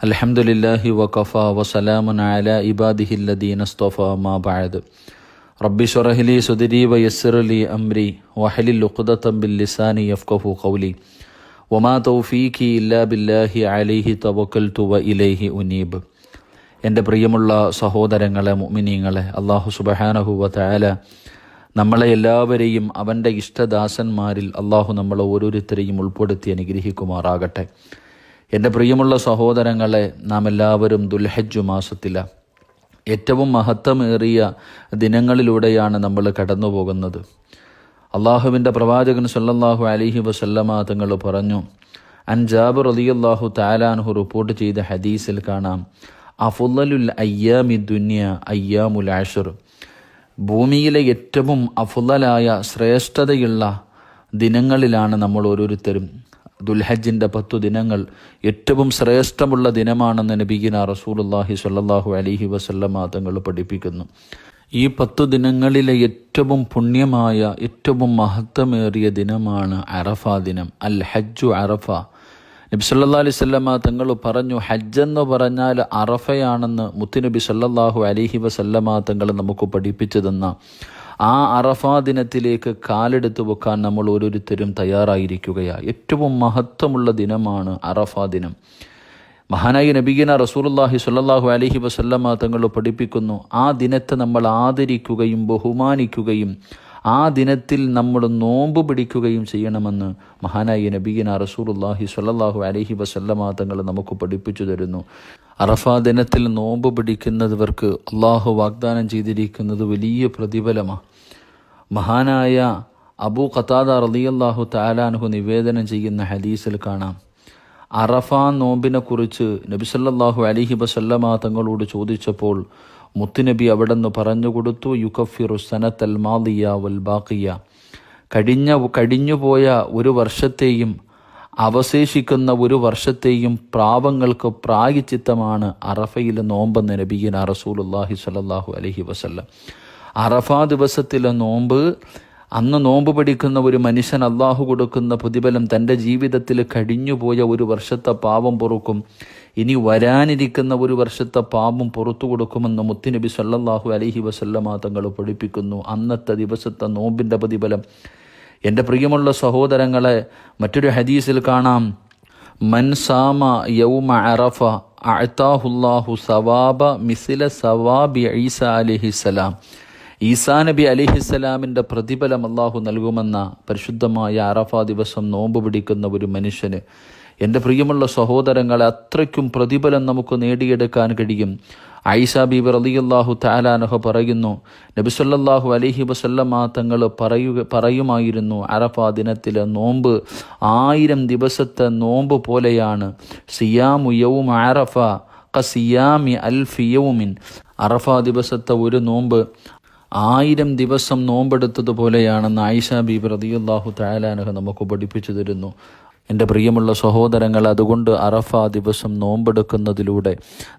അൽഹംദുലില്ലാഹി വഖഫ വസലാമുൻ അലാ ഇബാദിഹില്ലദീന ഇസ്തഫാ മാ ബഅദ്. റബ്ബി ശ്റഹ് ലി സദ്രി വയസ്സിർ ലി അംരി വഹ്ലുൽ ഉഖ്ദതം മിൻ ലിസാനി യഫ്ഖഹു ഖൗലി വമാ തൗഫീഖി ഇല്ലാ ബില്ലാഹി അലൈഹി തവക്കൽതു വ ഇലൈഹി ഉനീബ്. എൻ്റെ പ്രിയമുള്ള സഹോദരങ്ങളെ, മുഅ്മിനീങ്ങളെ, അല്ലാഹു സുബ്ഹാനഹു വ തആല നമ്മളെ എല്ലാവരെയും അവൻ്റെ ഇഷ്ടദാസന്മാരിൽ അല്ലാഹു നമ്മളെ ഓരോരുത്തരെയും ഉൾപ്പെടുത്തി അനുഗ്രഹിക്കുമാറാകട്ടെ. എൻ്റെ പ്രിയമുള്ള സഹോദരങ്ങളെ, നാം എല്ലാവരും ദുൽഹജ്ജ് മാസത്തിലാണ്. ഏറ്റവും മഹത്വമേറിയ ദിനങ്ങളിലൂടെയാണ് നമ്മൾ കടന്നു പോകുന്നത്. അള്ളാഹുവിൻ്റെ പ്രവാചകൻ സല്ലല്ലാഹു അലൈഹി വസല്ലമ തങ്ങൾ പറഞ്ഞു, അൻ ജാബിർ റളിയല്ലാഹു തആല അൻഹു റിപ്പോർട്ട് ചെയ്ത ഹദീസിൽ കാണാം, അഫ്ളലുൽ അയ്യാമി ദുനിയ അയ്യാമുൽ അശ്ർ. ഭൂമിയിലെ ഏറ്റവും അഫ്ളലായ ശ്രേഷ്ഠതയുള്ള ദിനങ്ങളിലാണ് നമ്മൾ ഓരോരുത്തരും. ദുൽഹജ്ജിൻ്റെ 10 ദിനങ്ങൾ ഏറ്റവും ശ്രേഷ്ഠമുള്ള ദിനമാണെന്ന് നബിയിന റസൂലുള്ളാഹി സ്വല്ലല്ലാഹു അലൈഹി വസല്ലമ തങ്ങൾ പഠിപ്പിക്കുന്നു. ഈ 10 ദിനങ്ങളിലെ ഏറ്റവും പുണ്യമായ, ഏറ്റവും മഹത്വമേറിയ ദിനമാണ് അറഫ ദിനം, അൽ ഹജ്ജു അറഫ. നബി സല്ലല്ലാഹു അലൈഹി വസല്ലമ തങ്ങൾ പറഞ്ഞു, ഹജ്ജെന്ന് പറഞ്ഞാൽ അറഫയാണെന്ന് മുത്തുനബി സല്ലല്ലാഹു അലൈഹി വസല്ലമ തങ്ങൾ നമുക്ക് പഠിപ്പിച്ചു തന്ന ആ അറഫാ ദിനത്തിലേക്ക് കാലെടുത്ത് വെക്കാൻ നമ്മൾ ഓരോരുത്തരും തയ്യാറായിരിക്കുകയാണ്. ഏറ്റവും മഹത്വമുള്ള ദിനമാണ് അറഫാ ദിനം. മഹാനായ നബിയിന റസൂലുള്ളാഹി സ്വല്ലല്ലാഹു അലൈഹി വസല്ലമ തങ്ങൾ പഠിപ്പിക്കുന്നു, ആ ദിനത്തെ നമ്മൾ ആദരിക്കുകയും ബഹുമാനിക്കുകയും ആ ദിനത്തിൽ നമ്മൾ നോമ്പ് പിടിക്കുകയും ചെയ്യണമെന്ന് മഹാനായ നബിയിന റസൂലുള്ളാഹി സ്വല്ലല്ലാഹു അലൈഹി വസല്ലമ തങ്ങൾ നമുക്ക് പഠിപ്പിച്ചു തരുന്നു. അറഫാ ദിനത്തിൽ നോമ്പ് പിടിക്കുന്നവർക്ക് അള്ളാഹു വാഗ്ദാനം ചെയ്തിരിക്കുന്നത് വലിയ പ്രതിഫലമാണ്. മഹാനായ അബൂ ഖതാദ റളിയല്ലാഹു തആല അൻഹു നിവേദനം ചെയ്യുന്ന ഹദീസിൽ കാണാം, അറഫാ നോമ്പിനെ കുറിച്ച് നബി സല്ലല്ലാഹു അലൈഹി വസല്ലമ തങ്ങളോട് ചോദിച്ചപ്പോൾ മുത്തുനബി അവിടെന്ന് പറഞ്ഞു കൊടുത്തു, യുകഫിറു സനത്തൽ മാദിയ വൽ ബാഖിയ. കഴിഞ്ഞുപോയ ഒരു വർഷത്തെയും അവശേഷിക്കുന്ന ഒരു വർഷത്തെയും പാപങ്ങൾക്ക് പ്രായശ്ചിത്തമാണ് അറഫയിലെ നോമ്പെന്ന് നബിയിന റസൂലുള്ളാഹി സ്വല്ലല്ലാഹു അലൈഹി വസല്ലം. അറഫാ ദിവസത്തിലെ നോമ്പ്, അന്ന് നോമ്പ് പിടിക്കുന്ന ഒരു മനുഷ്യൻ അള്ളാഹു കൊടുക്കുന്ന പ്രതിഫലം തൻ്റെ ജീവിതത്തിൽ കഴിഞ്ഞുപോയ ഒരു വർഷത്തെ പാപം പൊറുക്കും, ഇനി വരാനിരിക്കുന്ന ഒരു വർഷത്തെ പാപം പുറത്തു കൊടുക്കുമെന്ന് മുത്തുനബി സല്ലല്ലാഹു അലൈഹി വസല്ലമ തങ്ങൾ പഠിപ്പിക്കുന്നു. അന്നത്തെ ദിവസത്തെ നോമ്പിൻ്റെ പ്രതിഫലം. എൻ്റെ പ്രിയമുള്ള സഹോദരങ്ങളെ, മറ്റൊരു ഹദീസിൽ കാണാം, മൻ സാമ യൗമ അറഫ അഅതാഹുല്ലാഹു സവാബ മിസ്ല സവാബി ഈസാ അലൈഹിസ്സലാം. ഈസാ നബി അലൈഹിസ്സലാമിൻ്റെ പ്രതിഫലം അള്ളാഹു നൽകുമെന്ന പരിശുദ്ധമായ അറഫാ ദിവസം നോമ്പ് പിടിക്കുന്ന ഒരു മനുഷ്യന്. എൻ്റെ പ്രിയമുള്ള സഹോദരങ്ങളെ, അത്രയ്ക്കും പ്രതിഫലം നമുക്ക് നേടിയെടുക്കാൻ കഴിയും. ആയിഷ ബീബി റളിയല്ലാഹു തആല അൻഹ പറയുന്നു, നബി സല്ലല്ലാഹു അലൈഹി വസല്ലമ തങ്ങൾ പറയുമായിരുന്നു, അറഫാ ദിനത്തിലെ നോമ്പ് 1000 ദിവസത്തെ നോമ്പ് പോലെയാണ്. സിയാമു യൗമ അറഫ ഖസിയാമി അൽഫി യൗമിൻ. അറഫാ ദിവസത്തെ ഒരു നോമ്പ് 1000 ദിവസം നോമ്പെടുത്തതുപോലെയാണെന്ന് ആയിഷ ബീബി റളിയല്ലാഹു തആല അൻഹ നമുക്ക് പഠിപ്പിച്ചു തരുന്നു. എൻ്റെ പ്രിയമുള്ള സഹോദരങ്ങൾ, അതുകൊണ്ട് അറഫാ ദിവസം നോമ്പെടുക്കുന്നതിലൂടെ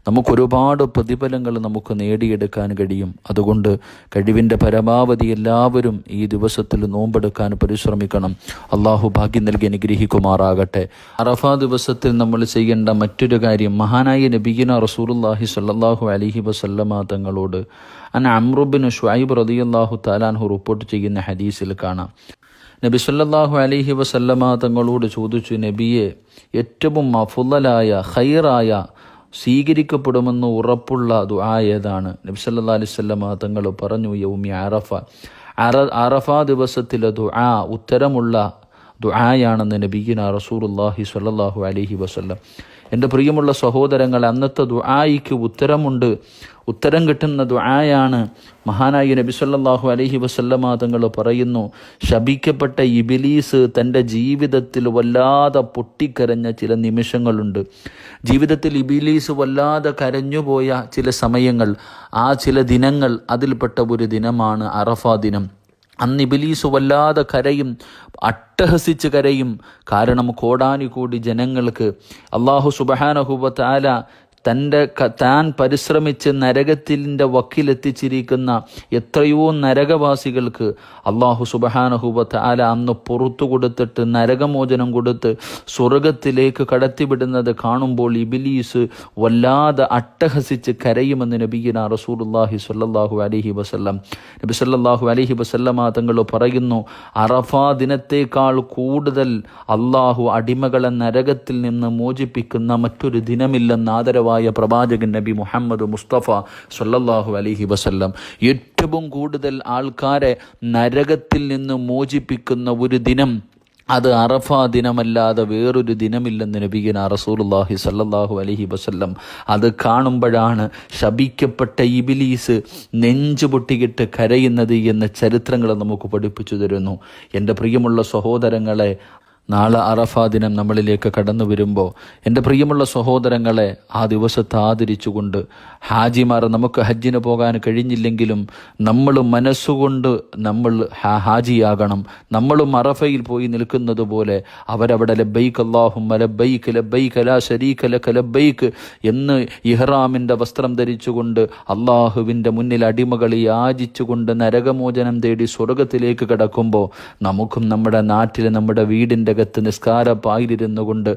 നമുക്കൊരുപാട് പ്രതിഫലങ്ങൾ നമുക്ക് നേടിയെടുക്കാൻ കഴിയും. അതുകൊണ്ട് കഴിവിൻ്റെ പരമാവധി എല്ലാവരും ഈ ദിവസത്തിൽ നോമ്പെടുക്കാൻ പരിശ്രമിക്കണം. അള്ളാഹു ഭാഗ്യം നൽകി അനുഗ്രഹിക്കുമാറാകട്ടെ. അറഫാ ദിവസത്തിൽ നമ്മൾ ചെയ്യേണ്ട മറ്റൊരു കാര്യം, മഹാനായ നബിയിന റസൂലുള്ളാഹി സ്വല്ലല്ലാഹു അലൈഹി വസല്ലമ തങ്ങളോട് അൻ അംറു ബിൻ ശുഐബ് റളിയല്ലാഹു തആല അൻഹു റിപ്പോർട്ട് ചെയ്യുന്ന ഹദീസിൽ കാണാം, നബി സല്ലല്ലാഹു അലൈഹി വസല്ലമ തങ്ങളോട് ചോദിച്ചു, നബിയെ, ഏറ്റവും അഫ്ളലായ ഖൈറായ സ്വീകരിക്കപ്പെടുമെന്ന് ഉറപ്പുള്ള ദുആ ഏതാണ്? നബി സല്ലല്ലാഹു അലൈഹി വസല്ലമ തങ്ങൾ പറഞ്ഞു, യൗമി അറഫ. അറഫാ ദിവസത്തിലെ ദുആ ഉത്തരമുള്ള ദുആയാണെന്ന് നബിയിന റസൂലുള്ളാഹി സ്വല്ലല്ലാഹു അലൈഹി വസല്ലം. എൻ്റെ പ്രിയമുള്ള സഹോദരങ്ങളെ, അന്നത്തെ ദുആയിക്ക് ഉത്തരമുണ്ട്. ഉത്തരം കിട്ടുന്ന ദുആയാണ്. മഹാനായ നബി സല്ലല്ലാഹു അലൈഹി വസല്ലമ തങ്ങൾ പറയുന്നു, ശപിക്കപ്പെട്ട ഇബ്ലീസ് തൻ്റെ ജീവിതത്തിൽ വല്ലാതെ പൊട്ടിക്കരഞ്ഞ ചില നിമിഷങ്ങളുണ്ട്. ജീവിതത്തിൽ ഇബ്ലീസ് വല്ലാതെ കരഞ്ഞുപോയ ചില സമയങ്ങൾ, ആ ചില ദിനങ്ങൾ, അതിൽപ്പെട്ട ഒരു ദിനമാണ് അറഫാ ദിനം. അന്ന് ഇബ്ലീസ് വല്ലാതെ കരയും, അട്ടഹസിച്ച് കരയും. കാരണം കോടാനുകൂടി ജനങ്ങൾക്ക് അല്ലാഹു സുബ്ഹാനഹു വ തആല താൻ പരിശ്രമിച്ച് നരകത്തിൻ്റെ വക്കിലെത്തിച്ചിരിക്കുന്ന എത്രയോ നരകവാസികൾക്ക് അള്ളാഹു സുബ്ഹാനഹു വ തആല അന്ന് പുറത്തു കൊടുത്തിട്ട് നരകമോചനം കൊടുത്ത് സ്വർഗത്തിലേക്ക് കടത്തിവിടുന്നത് കാണുമ്പോൾ ഇബ്ലീസ് വല്ലാതെ അട്ടഹസിച്ച് കരയുമെന്ന് നബിയിന റസൂലുള്ളാഹി സ്വല്ലല്ലാഹു അലൈഹി വസല്ലം. നബി സല്ലല്ലാഹു അലൈഹി വസല്ലമ തങ്ങൾ പറയുന്നു, അറഫാ ദിനത്തേക്കാൾ കൂടുതൽ അള്ളാഹു അടിമകളെ നരകത്തിൽ നിന്ന് മോചിപ്പിക്കുന്ന മറ്റൊരു ദിനമില്ലെന്ന് ആദരവായ പ്രവാചകൻ നബി മുഹമ്മദ് മുസ്തഫ സ്വല്ലല്ലാഹു അലൈഹി വസല്ലം. ഏറ്റവും കൂടുതൽ ആൾക്കാരെ നരകത്തിൽ നിന്ന് മോചിപ്പിക്കുന്ന ഒരു ദിനം അത് അറഫാ ദിനമല്ലാതെ വേറൊരു ദിനമില്ലെന്ന് നബിയിന റസൂലുള്ളാഹി സ്വല്ലല്ലാഹു അലൈഹി വസല്ലം. അത് കാണുമ്പോഴാണ് ശപിക്കപ്പെട്ട ഇബ്ലീസ് നെഞ്ചു പൊട്ടിയിട്ട് കരയുന്നത് എന്ന ചരിത്രങ്ങൾ നമുക്ക് പഠിപ്പിച്ചു തരുന്നു. എൻ്റെ പ്രിയമുള്ള സഹോദരങ്ങളെ, നാളെ അറഫാ ദിനം നമ്മളിലേക്ക് കടന്നു വരുമ്പോൾ എൻ്റെ പ്രിയമുള്ള സഹോദരങ്ങളെ, ആ ദിവസത്തെ ആദരിച്ചുകൊണ്ട് ഹാജിമാർ, നമുക്ക് ഹജ്ജിന് പോകാൻ കഴിഞ്ഞില്ലെങ്കിലും നമ്മൾ മനസ്സുകൊണ്ട് നമ്മൾ ഹാജിയാകണം. നമ്മളും അറഫയിൽ പോയി നിൽക്കുന്നത് പോലെ അവരവിടെ ലബ്ബൈക്ക് അല്ലാഹുമ്മ ലബ്ബൈക്ക് ലബ്ബൈക്ക് ലാ ശരീക ലക ലബ്ബൈക്ക് എന്ന് ഇഹ്റാമിൻ്റെ വസ്ത്രം ധരിച്ചുകൊണ്ട് അള്ളാഹുവിൻ്റെ മുന്നിൽ അടിമകളെ യാചിച്ചുകൊണ്ട് നരകമോചനം തേടി സ്വർഗത്തിലേക്ക് കടക്കുമ്പോൾ നമുക്കും നമ്മുടെ നാട്ടിൽ നമ്മുടെ വീടിൻ്റെ അകത്ത് നിസ്കാരപ്പായിലിരുന്നു കൊണ്ട്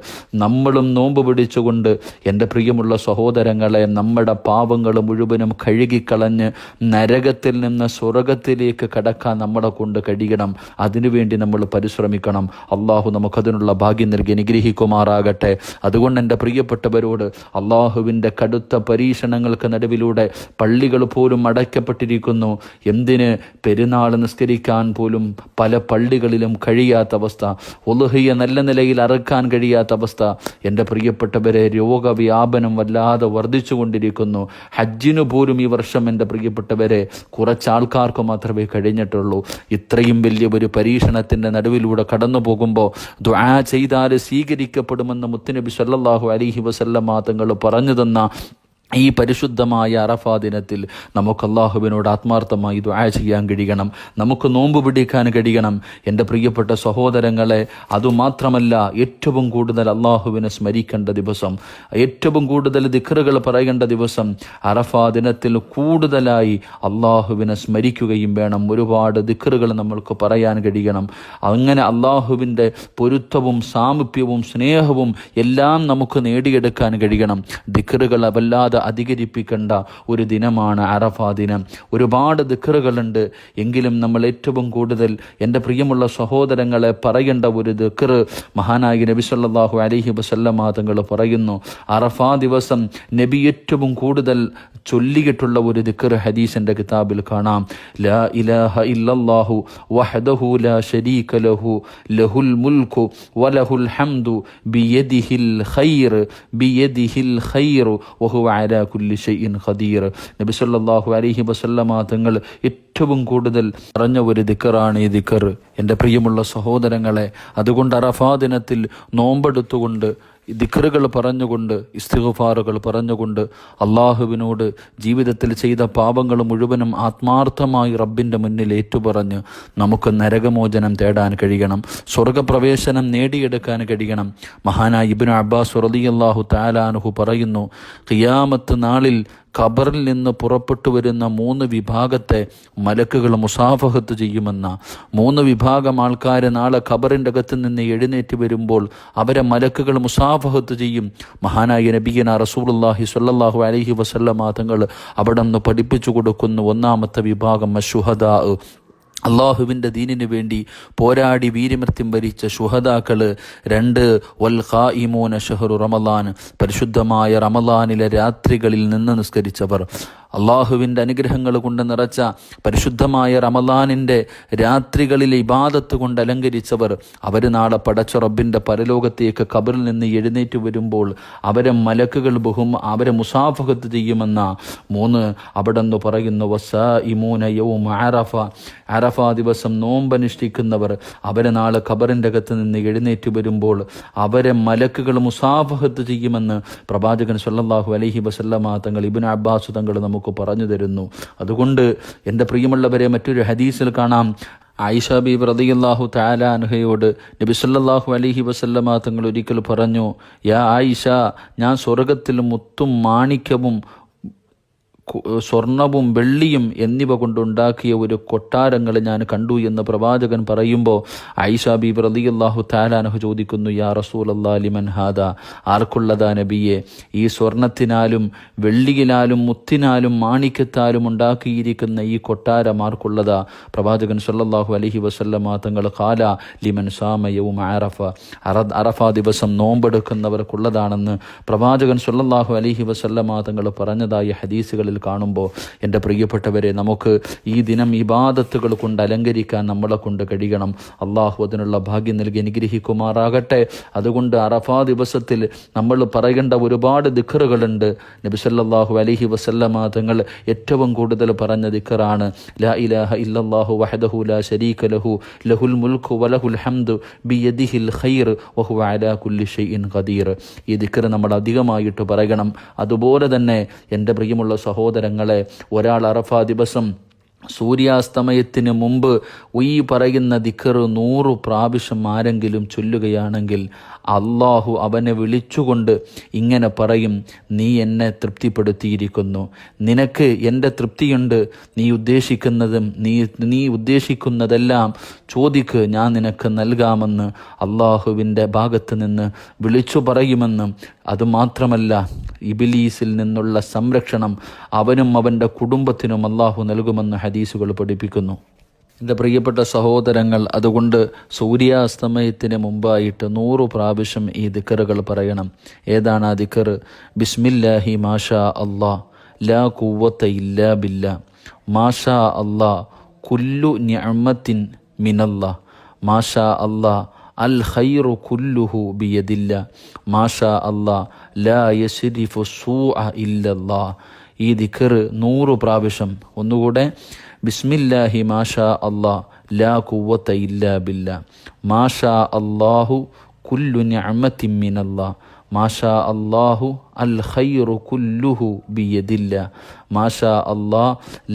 നമ്മളും നോമ്പ് പിടിച്ചുകൊണ്ട് എൻ്റെ പ്രിയമുള്ള സഹോദരങ്ങളെ, നമ്മുടെ പാപങ്ങൾ മുഴുവനും കഴുകിക്കളഞ്ഞ് നരകത്തിൽ നിന്ന് സ്വർഗത്തിലേക്ക് കടക്കാൻ നമ്മളെ കൊണ്ട് കഴിയണം. അതിനുവേണ്ടി നമ്മൾ പരിശ്രമിക്കണം. അള്ളാഹു നമുക്കതിനുള്ള ഭാഗ്യം നൽകി അനുഗ്രഹിക്കുമാറാകട്ടെ. അതുകൊണ്ട് എൻ്റെ പ്രിയപ്പെട്ടവരോട്, അള്ളാഹുവിൻ്റെ കടുത്ത പരീക്ഷണങ്ങൾക്ക് നടുവിലൂടെ പള്ളികൾ പോലും അടയ്ക്കപ്പെട്ടിരിക്കുന്നു. എന്തിന്? പെരുന്നാൾ നിസ്കരിക്കാൻ പോലും പല പള്ളികളിലും കഴിയാത്ത അവസ്ഥ, ഉളുഹിയ നല്ല നിലയിൽ അറക്കാൻ കഴിയാത്ത അവസ്ഥ. എൻ്റെ പ്രിയപ്പെട്ടവരെ, രോഗവ്യാപനം വല്ലാതെ വർദ്ധിച്ചുകൊണ്ടിരിക്കുന്നു. ഹജ്ജിനു പോലും ഈ വർഷം എൻ്റെ പ്രിയപ്പെട്ടവരെ കുറച്ചാൾക്കാർക്ക് മാത്രമേ കഴിഞ്ഞിട്ടുള്ളൂ. ഇത്രയും വലിയ ഒരു പരീക്ഷണത്തിൻ്റെ നടുവിലൂടെ കടന്നു പോകുമ്പോൾ ദുആ ചെയ്താൽ സ്വീകരിക്കപ്പെടുമെന്ന് മുത്തുനബി സല്ലല്ലാഹു അലൈഹി വസല്ലമ തങ്ങൾ പറഞ്ഞു തന്ന ഈ പരിശുദ്ധമായ അറഫാ ദിനത്തിൽ നമുക്ക് അള്ളാഹുവിനോട് ആത്മാർത്ഥമായി ദുആ ചെയ്യാൻ കഴിയണം. നമുക്ക് നോമ്പ് പിടിക്കാൻ കഴിയണം. എൻ്റെ പ്രിയപ്പെട്ട സഹോദരങ്ങളെ, അതുമാത്രമല്ല, ഏറ്റവും കൂടുതൽ അള്ളാഹുവിനെ സ്മരിക്കേണ്ട ദിവസം, ഏറ്റവും കൂടുതൽ ദിക്റുകൾ പറയേണ്ട ദിവസം അറഫാ ദിനത്തിൽ കൂടുതലായി അള്ളാഹുവിനെ സ്മരിക്കുകയും വേണം. ഒരുപാട് ദിക്റുകൾ നമ്മൾക്ക് പറയാൻ കഴിയണം. അങ്ങനെ അള്ളാഹുവിൻ്റെ പൊരുത്തവും സാമീപ്യവും സ്നേഹവും എല്ലാം നമുക്ക് നേടിയെടുക്കാൻ കഴിയണം. ദിക്റുകൾ വല്ലാതെ അധികരിപ്പിക്കേണ്ട ഒരു ദിനമാണ് അറഫാ ദിനം. ഒരുപാട് ദിക്റുകളുണ്ട്. എങ്കിലും നമ്മൾ ഏറ്റവും കൂടുതൽ എൻ്റെ പ്രിയമുള്ള സഹോദരങ്ങളെ പറയേണ്ട ഒരു ദിക്ർ മഹാനായ നബി സല്ലല്ലാഹു അലൈഹി വസല്ലമ തങ്ങൾ പറയുന്നു. അറഫാ ദിവസം നബി ഏറ്റവും കൂടുതൽ ചൊല്ലിയിട്ടുള്ള ഒരു ദിക്ർ ഹദീസിൻ്റെ കിതാബിൽ കാണാം. ലാ ഇലാഹ ഇല്ലല്ലാഹു വഹ്ദഹു ലാ ശരീക ലഹു ലഹുൽ മുൽക്കു വലഹുൽ ഹംദു ബിയദിഹിൽ ഖൈർ ബിയദിഹിൽ ഖൈർ വഹുവ അലാ കുല്ലി ഷൈഇൻ ഖദീർ. നബി സല്ലല്ലാഹു അലൈഹി വസല്ലമ തങ്ങൾ ഏറ്റവും കൂടുതൽ പറഞ്ഞ ഒരു ദിക്റാണ് ഈ ദിക്ർ. എൻ്റെ പ്രിയമുള്ള സഹോദരങ്ങളെ, അതുകൊണ്ട് അറഫാ ദിനത്തിൽ നോമ്പെടുത്തുകൊണ്ട് ദിക്റുകൾ പറഞ്ഞുകൊണ്ട് ഇസ്തിഗ്ഫാറുകൾ പറഞ്ഞുകൊണ്ട് അള്ളാഹുവിനോട് ജീവിതത്തിൽ ചെയ്ത പാപങ്ങൾ മുഴുവനും ആത്മാർത്ഥമായി റബ്ബിൻ്റെ മുന്നിൽ ഏറ്റുപറഞ്ഞ് നമുക്ക് നരകമോചനം തേടാൻ കഴിയണം. സ്വർഗപ്രവേശനം നേടിയെടുക്കാൻ കഴിയണം. മഹാനായ ഇബ്നു അബ്ബാസ് റളിയല്ലാഹു തആല അൻഹു പറയുന്നു, ഖിയാമത്ത് നാളിൽ ഖബറിൽ നിന്ന് പുറപ്പെട്ടു വരുന്ന 3 വിഭാഗത്തെ മലക്കുകൾ മുസാഫഹത്ത് ചെയ്യുമെന്ന. 3 വിഭാഗം ആൾക്കാർ നാളെ ഖബറിൻ്റെ അകത്ത് നിന്ന് എഴുന്നേറ്റ് വരുമ്പോൾ അവരെ മലക്കുകൾ മുസാഫഹത്ത് ചെയ്യും. മഹാനായ നബിയന റസൂലുള്ളാഹി സ്വല്ലല്ലാഹു അലൈഹി വസല്ലമ തങ്ങൾ അവിടെ നിന്ന് പഠിപ്പിച്ചു കൊടുക്കുന്നു. 1ാമത്തെ വിഭാഗം അശ്ശുഹദാ, അള്ളാഹുവിൻ്റെ ദീനിനു വേണ്ടി പോരാടി വീരമൃത്യം വരിച്ച ശുഹദാക്കൾ. 2 വൽ ഖായിമൂന ഷഹ്റു റമളാൻ, പരിശുദ്ധമായ റമളാനിലെ രാത്രികളിൽ നിന്ന് നിസ്കരിച്ചവർ. അള്ളാഹുവിൻ്റെ അനുഗ്രഹങ്ങൾ കൊണ്ട് നിറച്ച പരിശുദ്ധമായ റമളാനിൻ്റെ രാത്രികളിലെ ഇബാദത്ത് കൊണ്ട് അലങ്കരിച്ചവർ. അവർ നാളെ പടച്ച റബ്ബിൻ്റെ പരലോകത്തേക്ക് ഖബറിൽ നിന്ന് എഴുന്നേറ്റ് വരുമ്പോൾ അവരെ മലക്കുകൾ അവരെ മുസാഫഹത്ത് ചെയ്യുമെന്ന. 3 അവിടെ നിന്ന് പറയുന്നു വസായിമൂന യൗമ അറഫ, അറഫാ ദിവസം നോമ്പനുഷ്ഠിക്കുന്നവർ. അവരെ നാളെ ഖബറിൻ്റെ അകത്ത് നിന്ന് എഴുന്നേറ്റ് വരുമ്പോൾ അവരെ മലക്കുകൾ മുസാഫഹത്ത് ചെയ്യുമെന്ന് പ്രവാചകൻ സ്വല്ലല്ലാഹു അലൈഹി വസല്ലമ തങ്ങൾ ഇബ്നു അബ്ബാസ് തങ്ങൾ നമുക്ക് പറഞ്ഞു തരുന്നു. അതുകൊണ്ട് എൻ്റെ പ്രിയമുള്ളവരെ, മറ്റൊരു ഹദീസിൽ കാണാം, ആയിഷ ബീബി റളിയല്ലാഹു തആല അൻഹയോട് നബി സല്ലല്ലാഹു അലൈഹി വസല്ലമ തങ്ങൾ ഒരിക്കൽ പറഞ്ഞു, യാ ആയിഷ, ഞാൻ സ്വർഗത്തിൽ മുത്തും മാണിക്യവും സ്വർണവും വെള്ളിയും എന്നിവ കൊണ്ടുണ്ടാക്കിയ ഒരു കൊട്ടാരങ്ങൾ ഞാൻ കണ്ടു എന്ന് പ്രവാചകൻ പറയുമ്പോൾ ആയിഷ ബീബി റളിയല്ലാഹു തആല അൻഹ ചോദിക്കുന്നു, യാ റസൂലല്ലാഹി ലിമൻ ഹാദാ, ആർക്കുള്ളതാ നബിയെ? ഈ സ്വർണത്തിനാലും വെള്ളിയിലാലും മുത്തിനാലും മാണിക്യത്താലും ഉണ്ടാക്കിയിരിക്കുന്ന ഈ കൊട്ടാരം ആർക്കുള്ളതാ? പ്രവാചകൻ സല്ലല്ലാഹു അലൈഹി വസല്ലമ തങ്ങൾ ഖാല ലിമൻ സാമ യൗമ അറഫ, അറഫ ദിവസം നോമ്പെടുക്കുന്നവർക്കുള്ളതാണെന്ന് പ്രവാചകൻ സല്ലല്ലാഹു അലൈഹി വസല്ലമ തങ്ങൾ പറഞ്ഞതായി ഹദീസുകളിൽ കാണുമ്പോൾ എൻ്റെ പ്രിയപ്പെട്ടവരെ, നമുക്ക് ഈ ദിനം ഇബാദത്തുകൾ കൊണ്ട് അലങ്കരിക്കാൻ നമ്മളെ കൊണ്ട് കഴിയണം. അള്ളാഹു അതിനുള്ള ഭാഗ്യം നൽകി അനുഗ്രഹിക്കുമാറാകട്ടെ. അതുകൊണ്ട് അറഫാ ദിവസത്തിൽ നമ്മൾ പറയേണ്ട ഒരുപാട് ദിക്റുകളുണ്ട്. നബി സല്ലല്ലാഹു അലൈഹി വസല്ലമ തങ്ങൾ ഏറ്റവും കൂടുതൽ പറഞ്ഞ ദിക്റാണ് ലാ ഇലാഹ ഇല്ലല്ലാഹു വഹ്ദഹു ലാ ശരീക ലഹു ലഹുൽ മുൽക്കു വലഹുൽ ഹംദു ബിയദിഹിൽ ഖൈർ വഹുവ അലാ കുല്ലി ഷൈഇൻ ഖദീർ. ഈ ദിക്ർ നമ്മൾ അധികമായിട്ട് പറയണം. അതുപോലെ തന്നെ എൻ്റെ പ്രിയമുള്ള സഹോദരങ്ങളെ, ഒരാൾ അറഫാ ദിവസം സൂര്യാസ്തമയത്തിന് മുമ്പ് ഈ പറയുന്ന ദിക്ർ 100 പ്രാവശ്യം ആരെങ്കിലും ചൊല്ലുകയാണെങ്കിൽ അള്ളാഹു അവനെ വിളിച്ചുകൊണ്ട് ഇങ്ങനെ പറയും, നീ എന്നെ തൃപ്തിപ്പെടുത്തിയിരിക്കുന്നു, നിനക്ക് എൻ്റെ തൃപ്തിയുണ്ട്, നീ ഉദ്ദേശിക്കുന്നതെല്ലാം ചോദിക്ക്, ഞാൻ നിനക്ക് നൽകാമെന്ന് അള്ളാഹുവിൻ്റെ ഭാഗത്ത് നിന്ന് വിളിച്ചു പറയുമെന്ന്. അതുമാത്രമല്ല, ഇബ്ലീസിൽ നിന്നുള്ള സംരക്ഷണം അവനും അവൻ്റെ കുടുംബത്തിനും അള്ളാഹു നൽകുമെന്ന് ഹദീസുകൾ പഠിപ്പിക്കുന്നു. എൻ്റെ പ്രിയപ്പെട്ട സഹോദരങ്ങൾ, അതുകൊണ്ട് സൂര്യാസ്തമയത്തിന് മുമ്പായിട്ട് 100 പ്രാവശ്യം ഈ ദിക്റുകൾ പറയണം. ഏതാണ് ആ ദിക്ർ? ബിസ്മില്ലാഹി മാഷാ അല്ലാ ലാ ഖുവത ഇല്ലാ ബില്ലാ, മാഷാ അല്ലാ കുല്ലു നിഅമത്തിൻ മിനല്ലാ, മാഷാ അല്ലാ അൽ ഖൈറു കുല്ലുഹു ബിയദില്ലാ, മാഷാ അല്ലാ ലാ യസ്രിഫു സൂഅ ഇല്ലല്ലാ. ഈ ദിക്ർ 100 പ്രാവശ്യം. ഒന്നുകൂടെ, ബിസ്മില്ലാഹി മാഷാ അല്ലാ ലാ ഖുവത ഇല്ലാ ബില്ലാ, മാഷാ അല്ലാഹു കുല്ലു നിഅമത്തിൻ മിനല്ലാ, മാഷാ അല്ലാഹു അൽ ഖൈറു കുല്ലുഹു ബിയദില്ലാ, മാഷാ അല്ലാ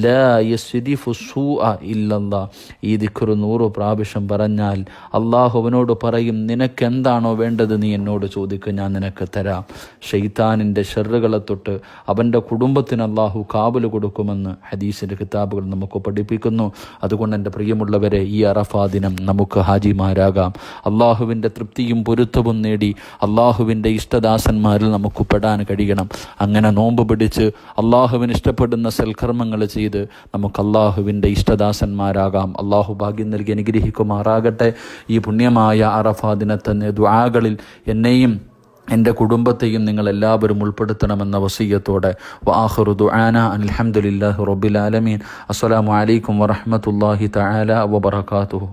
ലാ യസ്രിഫു സൂഅ ഇല്ലല്ലാ. ഈ ദിക്ർ 100 പ്രാവശ്യം പറഞ്ഞാൽ അള്ളാഹു അവനോട് പറയും, നിനക്കെന്താണോ വേണ്ടത് നീ എന്നോട് ചോദിക്കുക, ഞാൻ നിനക്ക് തരാം. ശൈത്താനിൻ്റെ ഷർറുകളെ തൊട്ട് അവൻ്റെ കുടുംബത്തിന് അള്ളാഹു കാവൽ കൊടുക്കുമെന്ന് ഹദീസിൻ്റെ കിതാബുകൾ നമുക്ക് പഠിപ്പിക്കുന്നു. അതുകൊണ്ട് എൻ്റെ പ്രിയമുള്ളവരെ, ഈ അറഫാ ദിനം നമുക്ക് ഹാജിമാരാകാം. അള്ളാഹുവിൻ്റെ തൃപ്തിയും പൊരുത്തവും നേടി അള്ളാഹുവിൻ്റെ ഇഷ്ടദാസന്മാരിൽ നമുക്ക് പെടാൻ കഴിയണം. അങ്ങനെ നോമ്പ് പിടിച്ച് അള്ളാഹുവിന് ഇഷ്ടപ്പെടുന്ന സൽക്കർമ്മങ്ങൾ ചെയ്ത് നമുക്ക് അള്ളാഹുവിൻ്റെ ഇഷ്ടദാസന്മാരാകാം. അള്ളാഹു ഭാഗ്യം നൽകി അനുഗ്രഹിക്കുമാറാകട്ടെ. ഈ പുണ്യമായ അറഫാ ദിനത്തെ ദുആകളിൽ എന്നെയും എൻ്റെ കുടുംബത്തെയും നിങ്ങൾ എല്ലാവരും ഉൾപ്പെടുത്തണമെന്ന വസിയ്യത്തോടെ വആഖിറു ദുആനാ അൽഹംദുലില്ലാഹി റബ്ബിൽ ആലമീൻ. അസ്സലാമു അലൈക്കും വറഹ്മത്തുള്ളാഹി തആല വബറകാതുഹു.